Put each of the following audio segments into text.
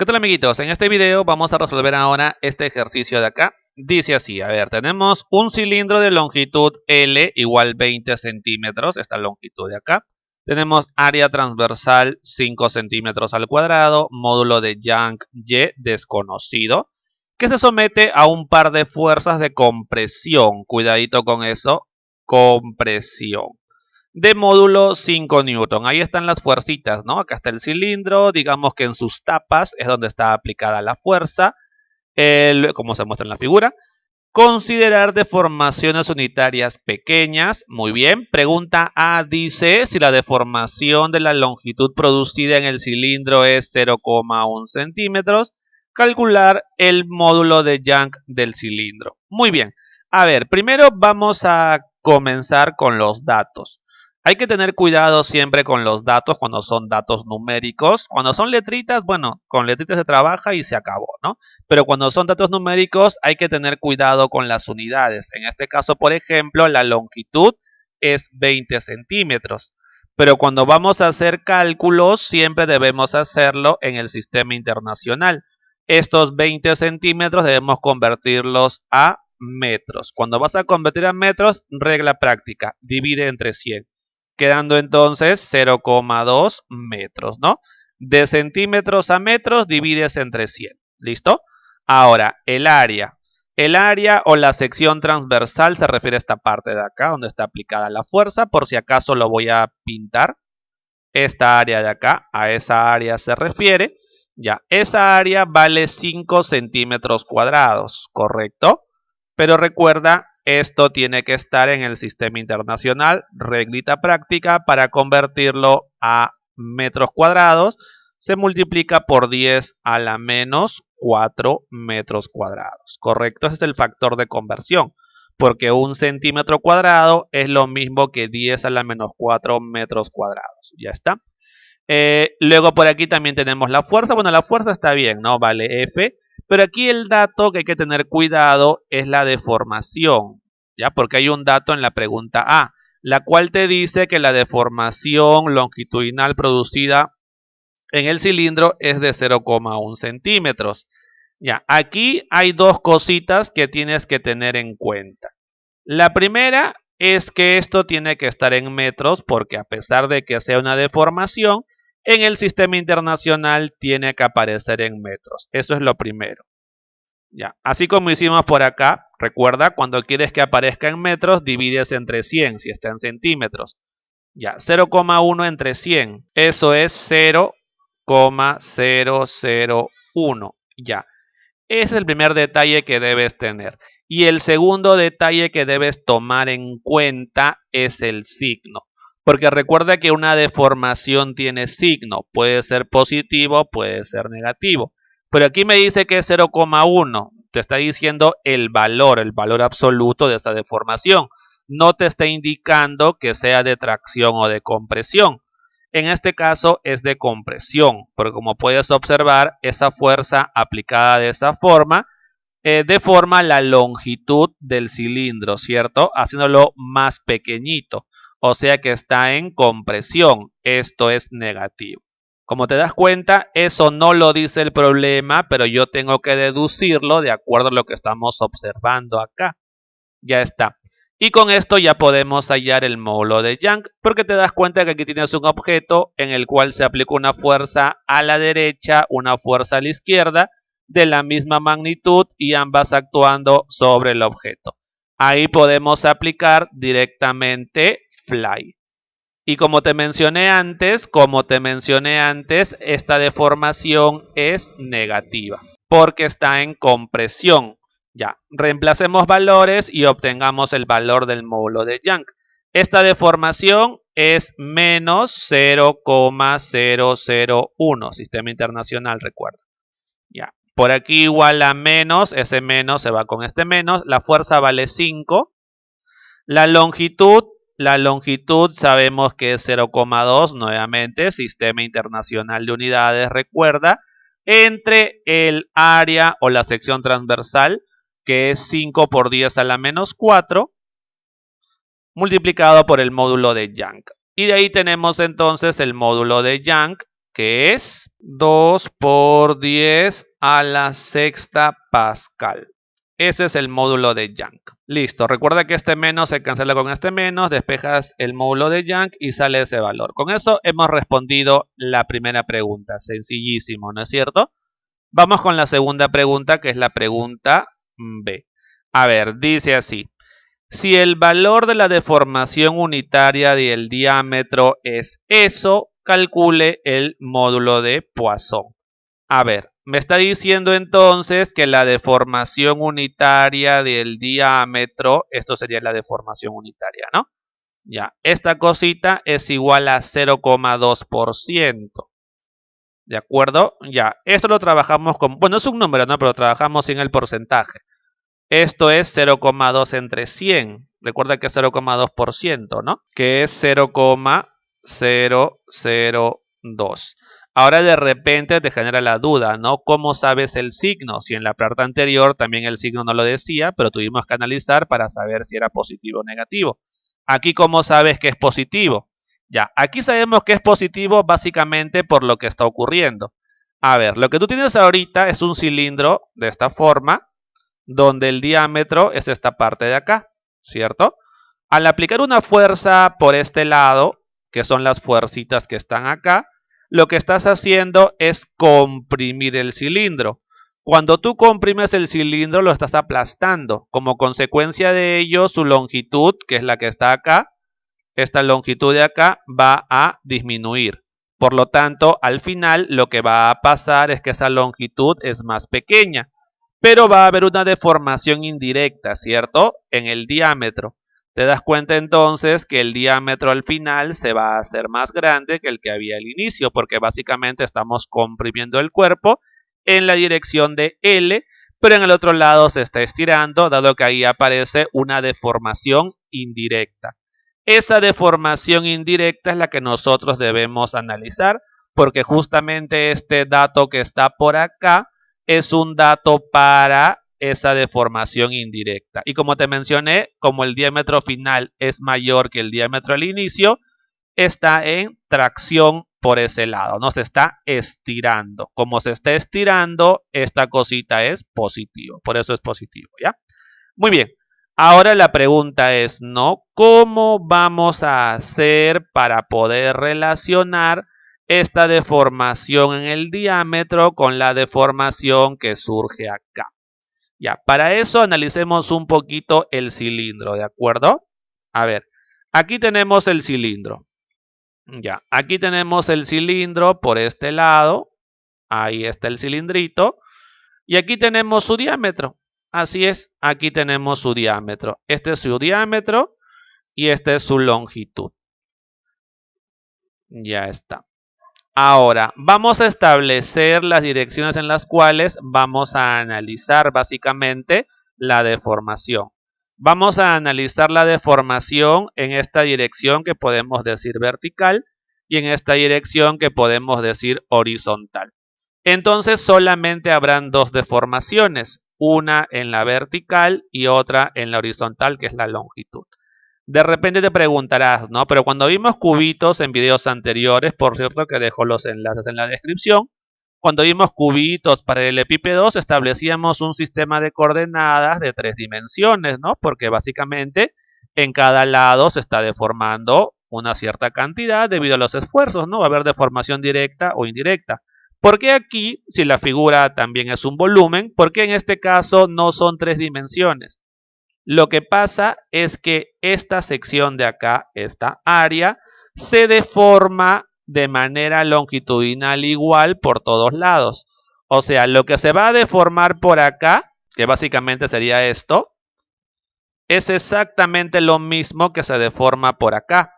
¿Qué tal, amiguitos? En este video vamos a resolver ahora este ejercicio de acá. Dice así, a ver, tenemos un cilindro de longitud L igual 20 centímetros, esta longitud de acá. Tenemos área transversal 5 centímetros al cuadrado, módulo de Young Y desconocido, que se somete a un par de fuerzas de compresión. Cuidadito con eso, compresión. De módulo 5 newton. Ahí están las fuercitas, ¿no? Acá está el cilindro, digamos que en sus tapas es donde está aplicada la fuerza, como se muestra en la figura. Considerar deformaciones unitarias pequeñas. Muy bien. Pregunta A dice si la deformación de la longitud producida en el cilindro es 0,1 centímetros. Calcular el módulo de Young del cilindro. Muy bien. A ver, primero vamos a comenzar con los datos. Hay que tener cuidado siempre con los datos cuando son datos numéricos. Cuando son letritas, bueno, con letritas se trabaja y se acabó, ¿no? Pero cuando son datos numéricos hay que tener cuidado con las unidades. En este caso, por ejemplo, la longitud es 20 centímetros. Pero cuando vamos a hacer cálculos, siempre debemos hacerlo en el sistema internacional. Estos 20 centímetros debemos convertirlos a metros. Cuando vas a convertir a metros, regla práctica, divide entre 100. Quedando entonces 0,2 metros, ¿no? De centímetros a metros divides entre 100. ¿Listo? Ahora, el área. El área o la sección transversal se refiere a esta parte de acá, donde está aplicada la fuerza. Por si acaso lo voy a pintar. Esta área de acá, a esa área se refiere. Ya, esa área vale 5 centímetros cuadrados, ¿correcto? Pero recuerda, esto tiene que estar en el sistema internacional, reglita práctica, para convertirlo a metros cuadrados, se multiplica por 10 a la menos 4 metros cuadrados, ¿correcto? Ese es el factor de conversión, porque un centímetro cuadrado es lo mismo que 10 a la menos 4 metros cuadrados, ya está. Luego por aquí también tenemos la fuerza. Bueno, la fuerza está bien, ¿no? Vale F. Pero aquí el dato que hay que tener cuidado es la deformación, ¿ya? Porque hay un dato en la pregunta A, la cual te dice que la deformación longitudinal producida en el cilindro es de 0,1 centímetros. Ya, aquí hay dos cositas que tienes que tener en cuenta. La primera es que esto tiene que estar en metros porque a pesar de que sea una deformación, en el sistema internacional tiene que aparecer en metros. Eso es lo primero. Ya. Así como hicimos por acá, recuerda, cuando quieres que aparezca en metros, divides entre 100 si está en centímetros. Ya, 0,1 entre 100. Eso es 0,001. Ya. Ese es el primer detalle que debes tener. Y el segundo detalle que debes tomar en cuenta es el signo. Porque recuerda que una deformación tiene signo. Puede ser positivo, puede ser negativo. Pero aquí me dice que es 0,1. Te está diciendo el valor absoluto de esa deformación. No te está indicando que sea de tracción o de compresión. En este caso es de compresión, porque como puedes observar, esa fuerza aplicada de esa forma deforma la longitud del cilindro, ¿cierto? Haciéndolo más pequeñito, o sea que está en compresión. Esto es negativo. Como te das cuenta, eso no lo dice el problema, pero yo tengo que deducirlo de acuerdo a lo que estamos observando acá. Ya está. Y con esto ya podemos hallar el módulo de Young, porque te das cuenta que aquí tienes un objeto en el cual se aplica una fuerza a la derecha, una fuerza a la izquierda, de la misma magnitud y ambas actuando sobre el objeto. Ahí podemos aplicar directamente Fly. Y como te mencioné antes, esta deformación es negativa, porque está en compresión. Ya, reemplacemos valores y obtengamos el valor del módulo de Young. Esta deformación es menos 0,001, sistema internacional, recuerda. Ya, por aquí igual a menos, ese menos se va con este menos, la fuerza vale 5. La longitud sabemos que es 0,2, nuevamente, sistema internacional de unidades, recuerda, entre el área o la sección transversal, que es 5 por 10 a la menos 4, multiplicado por el módulo de Young. Y de ahí tenemos entonces el módulo de Young, que es 2 por 10 a la sexta pascal. Ese es el módulo de Young. Listo, recuerda que este menos se cancela con este menos, despejas el módulo de Young y sale ese valor. Con eso hemos respondido la primera pregunta. Sencillísimo, ¿no es cierto? Vamos con la segunda pregunta, que es la pregunta B. A ver, dice así. Si el valor de la deformación unitaria del diámetro es eso, calcule el módulo de Poisson. A ver, me está diciendo entonces que la deformación unitaria del diámetro, esto sería la deformación unitaria, ¿no? Ya, esta cosita es igual a 0,2%. ¿De acuerdo? Ya, esto lo trabajamos con, bueno, es un número, ¿no? Pero trabajamos sin el porcentaje. Esto es 0,2 entre 100. Recuerda que es 0,2%, ¿no? Que es 0,002. Ahora de repente te genera la duda, ¿no? ¿Cómo sabes el signo? Si en la parte anterior también el signo no lo decía, pero tuvimos que analizar para saber si era positivo o negativo. Aquí, ¿cómo sabes que es positivo? Ya, aquí sabemos que es positivo básicamente por lo que está ocurriendo. A ver, lo que tú tienes ahorita es un cilindro de esta forma, donde el diámetro es esta parte de acá, ¿cierto? Al aplicar una fuerza por este lado, que son las fuercitas que están acá, lo que estás haciendo es comprimir el cilindro. Cuando tú comprimes el cilindro, lo estás aplastando. Como consecuencia de ello, su longitud, que es la que está acá, esta longitud de acá va a disminuir. Por lo tanto, al final, lo que va a pasar es que esa longitud es más pequeña. Pero va a haber una deformación indirecta, ¿cierto? En el diámetro. Te das cuenta entonces que el diámetro al final se va a hacer más grande que el que había al inicio, porque básicamente estamos comprimiendo el cuerpo en la dirección de L, pero en el otro lado se está estirando, dado que ahí aparece una deformación indirecta. Esa deformación indirecta es la que nosotros debemos analizar, porque justamente este dato que está por acá es un dato para esa deformación indirecta. Y como te mencioné, como el diámetro final es mayor que el diámetro al inicio, está en tracción por ese lado, no se está estirando. Como se está estirando, esta cosita es positivo, por eso es positivo, ¿ya? Muy bien, ahora la pregunta es, ¿no? ¿Cómo vamos a hacer para poder relacionar esta deformación en el diámetro con la deformación que surge acá? Ya, para eso analicemos un poquito el cilindro, ¿de acuerdo? A ver, aquí tenemos el cilindro. Ya, aquí tenemos el cilindro por este lado. Ahí está el cilindrito. Y aquí tenemos su diámetro. Así es, aquí tenemos su diámetro. Este es su diámetro y esta es su longitud. Ya está. Ahora, vamos a establecer las direcciones en las cuales vamos a analizar básicamente la deformación. Vamos a analizar la deformación en esta dirección que podemos decir vertical y en esta dirección que podemos decir horizontal. Entonces solamente habrán dos deformaciones, una en la vertical y otra en la horizontal, que es la longitud. De repente te preguntarás, ¿no? Pero cuando vimos cubitos en videos anteriores, por cierto que dejo los enlaces en la descripción, cuando vimos cubitos para el epípedo establecíamos un sistema de coordenadas de 3 dimensiones, ¿no? Porque básicamente en cada lado se está deformando una cierta cantidad debido a los esfuerzos, ¿no? Va a haber deformación directa o indirecta. ¿Por qué aquí, si la figura también es un volumen, por qué en este caso no son 3 dimensiones? Lo que pasa es que esta sección de acá, esta área, se deforma de manera longitudinal igual por todos lados. O sea, lo que se va a deformar por acá, que básicamente sería esto, es exactamente lo mismo que se deforma por acá.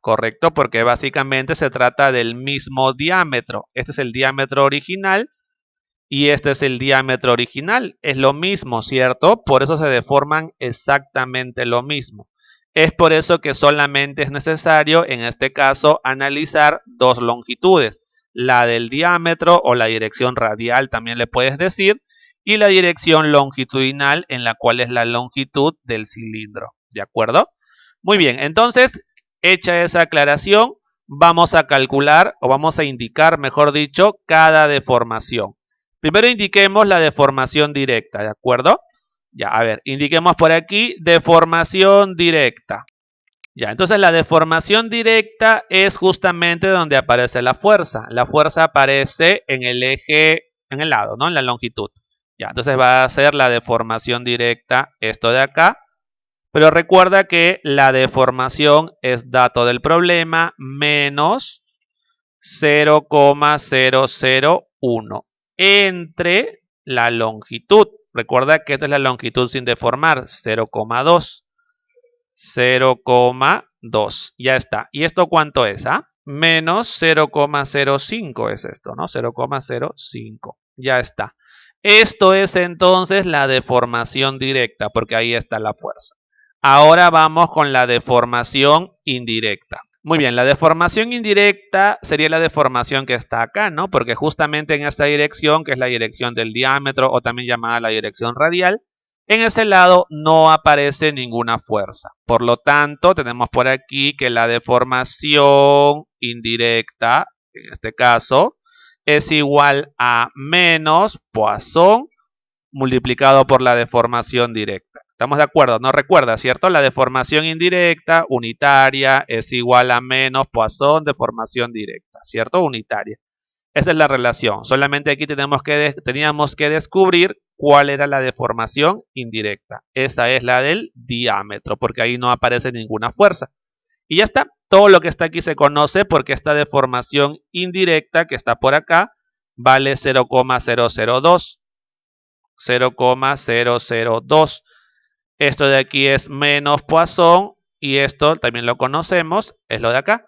¿Correcto? Porque básicamente se trata del mismo diámetro. Este es el diámetro original y este es el diámetro original. Es lo mismo, ¿cierto? Por eso se deforman exactamente lo mismo. Es por eso que solamente es necesario, en este caso, analizar dos longitudes. La del diámetro o la dirección radial también le puedes decir. Y la dirección longitudinal en la cual es la longitud del cilindro. ¿De acuerdo? Muy bien, entonces, hecha esa aclaración, vamos a calcular, o vamos a indicar, mejor dicho, cada deformación. Primero indiquemos la deformación directa, ¿de acuerdo? Ya, a ver, indiquemos por aquí deformación directa. Ya, entonces la deformación directa es justamente donde aparece la fuerza. La fuerza aparece en el eje, en el lado, ¿no? En la longitud. Ya, entonces va a ser la deformación directa esto de acá. Pero recuerda que la deformación es dato del problema menos 0,001 entre la longitud. Recuerda que esta es la longitud sin deformar, 0,2. 0,2. Ya está. ¿Y esto cuánto es? Menos 0,05 es esto, ¿no? 0,05. Ya está. Esto es entonces la deformación directa, porque ahí está la fuerza. Ahora vamos con la deformación indirecta. Muy bien, la deformación indirecta sería la deformación que está acá, ¿no? Porque justamente en esta dirección, que es la dirección del diámetro o también llamada la dirección radial, en ese lado no aparece ninguna fuerza. Por lo tanto, tenemos por aquí que la deformación indirecta, en este caso, es igual a menos Poisson multiplicado por la deformación directa. ¿Estamos de acuerdo? No recuerda, ¿cierto? La deformación indirecta unitaria es igual a menos Poisson deformación directa, ¿cierto? Unitaria. Esa es la relación. Solamente aquí teníamos que descubrir cuál era la deformación indirecta. Esa es la del diámetro, porque ahí no aparece ninguna fuerza. Y ya está. Todo lo que está aquí se conoce porque esta deformación indirecta que está por acá vale 0,002. 0,002. Esto de aquí es menos Poisson y esto también lo conocemos, es lo de acá.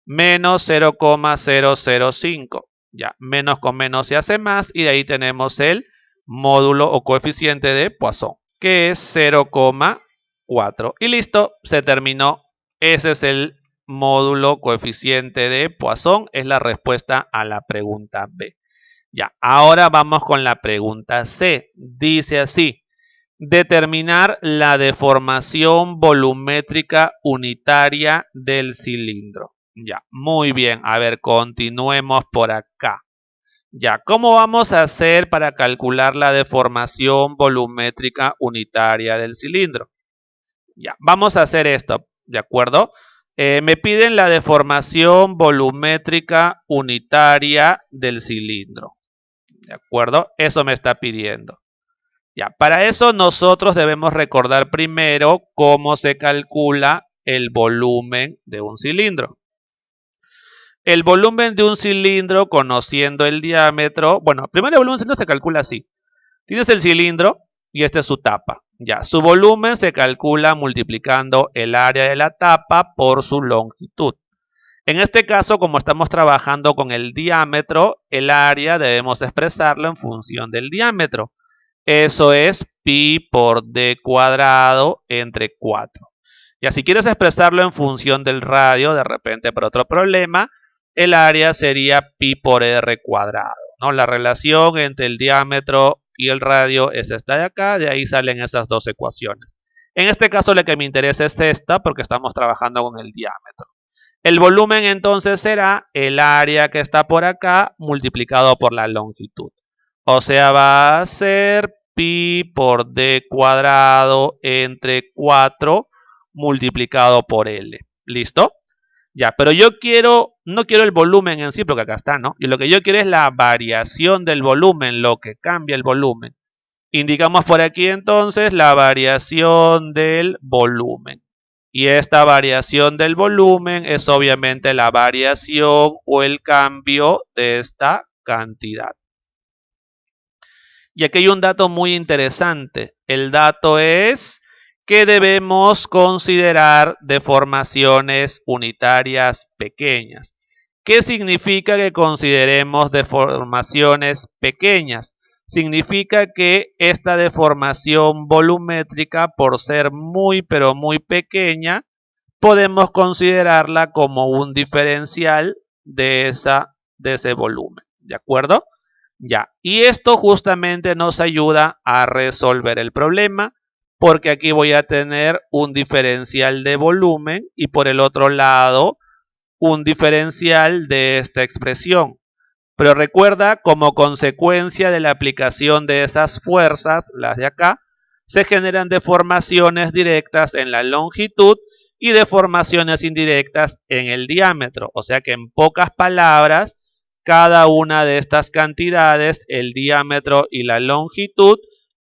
Menos 0,005. Ya, menos con menos se hace más y de ahí tenemos el módulo o coeficiente de Poisson, que es 0,4. Y listo, se terminó. Ese es el módulo coeficiente de Poisson, es la respuesta a la pregunta B. Ya, ahora vamos con la pregunta C. Dice así: determinar la deformación volumétrica unitaria del cilindro. Ya, muy bien. A ver, continuemos por acá. Ya, ¿cómo vamos a hacer para calcular la deformación volumétrica unitaria del cilindro? Ya, vamos a hacer esto, ¿de acuerdo? Me piden la deformación volumétrica unitaria del cilindro. ¿De acuerdo? Eso me está pidiendo. Ya, para eso nosotros debemos recordar primero cómo se calcula el volumen de un cilindro. El volumen de un cilindro, conociendo el diámetro, bueno, primero el volumen del cilindro se calcula así. Tienes el cilindro y esta es su tapa. Ya, su volumen se calcula multiplicando el área de la tapa por su longitud. En este caso, como estamos trabajando con el diámetro, el área debemos expresarlo en función del diámetro. Eso es pi por d cuadrado entre 4. Y si quieres expresarlo en función del radio, de repente por otro problema, el área sería pi por r cuadrado, ¿no? La relación entre el diámetro y el radio es esta de acá, de ahí salen esas dos ecuaciones. En este caso, la que me interesa es esta porque estamos trabajando con el diámetro. El volumen entonces será el área que está por acá multiplicado por la longitud. O sea, va a ser pi por d cuadrado entre 4 multiplicado por L. ¿Listo? Ya, pero yo no quiero el volumen en sí, porque acá está, ¿no? Y lo que yo quiero es la variación del volumen, lo que cambia el volumen. Indicamos por aquí entonces la variación del volumen. Y esta variación del volumen es obviamente la variación o el cambio de esta cantidad. Y aquí hay un dato muy interesante. El dato es que debemos considerar deformaciones unitarias pequeñas. ¿Qué significa que consideremos deformaciones pequeñas? Significa que esta deformación volumétrica, por ser muy pero muy pequeña, podemos considerarla como un diferencial de ese volumen. ¿De acuerdo? Ya. Y esto justamente nos ayuda a resolver el problema, porque aquí voy a tener un diferencial de volumen y por el otro lado un diferencial de esta expresión. Pero recuerda, como consecuencia de la aplicación de esas fuerzas, las de acá, se generan deformaciones directas en la longitud y deformaciones indirectas en el diámetro. O sea que en pocas palabras, cada una de estas cantidades, el diámetro y la longitud,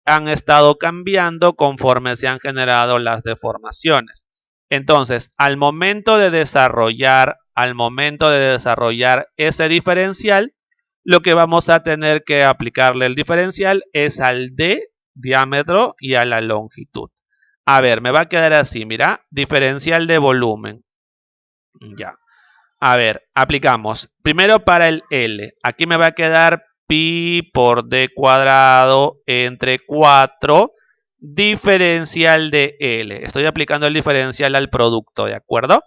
han estado cambiando conforme se han generado las deformaciones. Entonces, al momento de desarrollar ese diferencial, lo que vamos a tener que aplicarle el diferencial es al de diámetro y a la longitud. A ver, me va a quedar así, mira, diferencial de volumen. Ya. A ver, aplicamos. Primero para el L. Aquí me va a quedar pi por d cuadrado entre 4 diferencial de L. Estoy aplicando el diferencial al producto, ¿de acuerdo?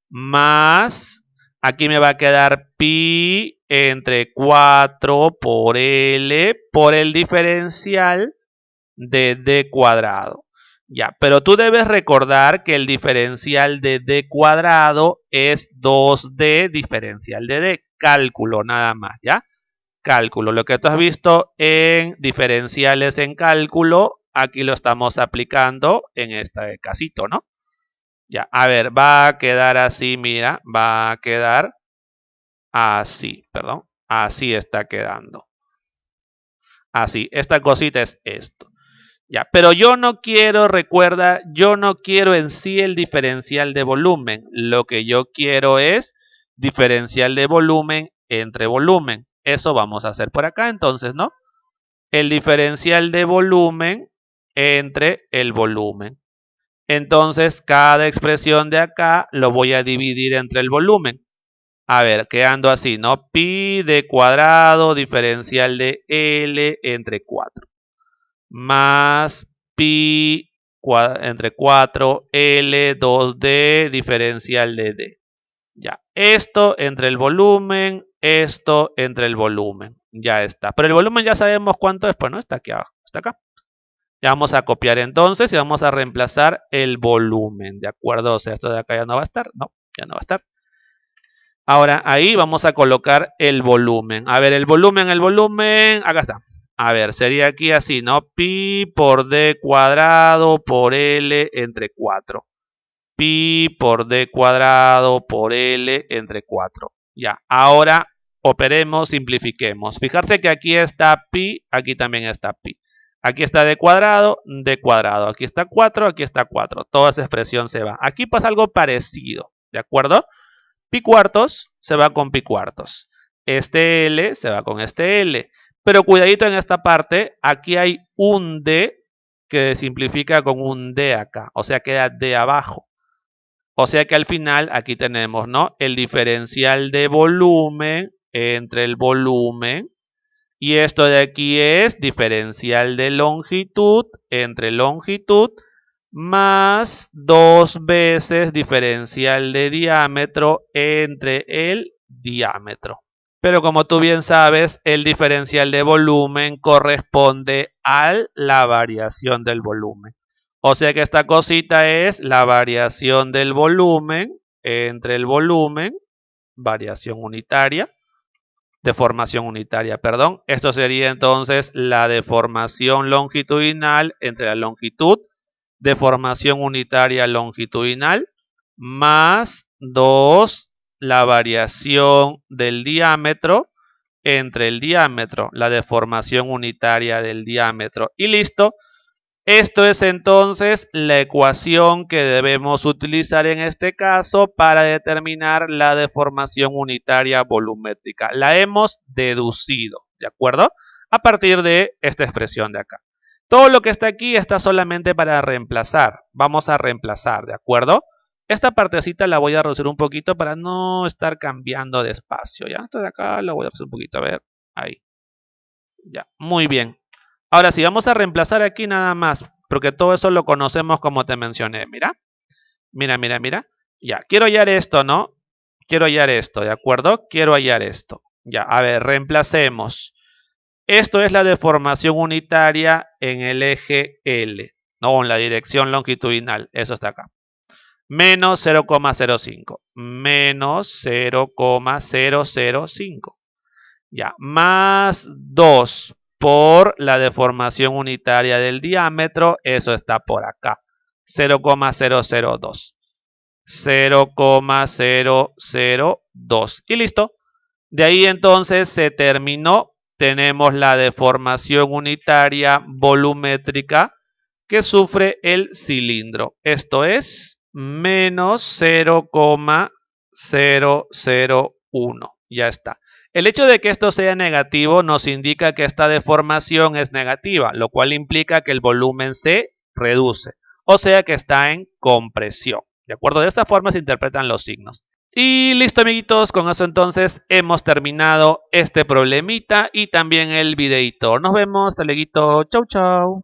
Más, aquí me va a quedar pi entre 4 por L por el diferencial de d cuadrado. Ya, pero tú debes recordar que el diferencial de d cuadrado es 2d diferencial de d. Cálculo nada más, ¿ya? Cálculo. Lo que tú has visto en diferenciales en cálculo, aquí lo estamos aplicando en este casito, ¿no? Ya, a ver, va a quedar así, mira, va a quedar así, perdón. Así está quedando. Así, esta cosita es esto. Ya, pero yo no quiero, recuerda, yo no quiero en sí el diferencial de volumen. Lo que yo quiero es diferencial de volumen entre volumen. Eso vamos a hacer por acá entonces, ¿no? El diferencial de volumen entre el volumen. Entonces, cada expresión de acá lo voy a dividir entre el volumen. A ver, quedando así, ¿no? Pi de cuadrado diferencial de L entre 4. Más pi entre 4, L, 2D, diferencial de D. Ya, esto entre el volumen, esto entre el volumen. Ya está. Pero el volumen ya sabemos cuánto es, pues no está aquí abajo, está acá. Ya vamos a copiar entonces y vamos a reemplazar el volumen, ¿de acuerdo? O sea, esto de acá ya no va a estar, no, ya no va a estar. Ahora, ahí vamos a colocar el volumen. A ver, el volumen, acá está. A ver, sería aquí así, ¿no? Pi por d cuadrado por L entre 4. Pi por d cuadrado por L entre 4. Ya, ahora operemos, simplifiquemos. Fijarse que aquí está pi, aquí también está pi. Aquí está d cuadrado, aquí está 4, aquí está 4. Toda esa expresión se va. Aquí pasa algo parecido, ¿de acuerdo? Pi cuartos se va con pi cuartos. Este L se va con este L. Pero cuidadito en esta parte, aquí hay un D que simplifica con un D acá. O sea, queda D abajo. O sea que al final aquí tenemos, ¿no? El diferencial de volumen entre el volumen. Y esto de aquí es diferencial de longitud entre longitud más 2 veces diferencial de diámetro entre el diámetro. Pero como tú bien sabes, el diferencial de volumen corresponde a la variación del volumen. O sea que esta cosita es la variación del volumen entre el volumen, variación unitaria, deformación unitaria, perdón. Esto sería entonces la deformación longitudinal entre la longitud, deformación unitaria longitudinal, más 2 la variación del diámetro entre el diámetro, la deformación unitaria del diámetro. Y listo. Esto es entonces la ecuación que debemos utilizar en este caso para determinar la deformación unitaria volumétrica. La hemos deducido, ¿de acuerdo? A partir de esta expresión de acá. Todo lo que está aquí está solamente para reemplazar. Vamos a reemplazar, ¿de acuerdo? Esta partecita la voy a reducir un poquito para no estar cambiando de espacio, ¿ya? Esto de acá lo voy a reducir un poquito, a ver, ahí. Ya, muy bien. Ahora sí, vamos a reemplazar aquí nada más, porque todo eso lo conocemos como te mencioné. Mira, mira, mira, mira. Ya, quiero hallar esto, ¿no? Quiero hallar esto, ¿de acuerdo? Quiero hallar esto. Ya, a ver, reemplacemos. Esto es la deformación unitaria en el eje L, ¿no? En la dirección longitudinal. Eso está acá. menos 0,05. Menos 0,005. Ya, más 2 por la deformación unitaria del diámetro, eso está por acá, 0,002. 0,002. Y listo. De ahí entonces se terminó. Tenemos la deformación unitaria volumétrica que sufre el cilindro. Esto es menos 0,001. Ya está. El hecho de que esto sea negativo nos indica que esta deformación es negativa, lo cual implica que el volumen se reduce, o sea que está en compresión. ¿De acuerdo? De esta forma se interpretan los signos. Y listo, amiguitos, con eso entonces hemos terminado este problemita y también el videito. Nos vemos, taleguito. Chau, chau.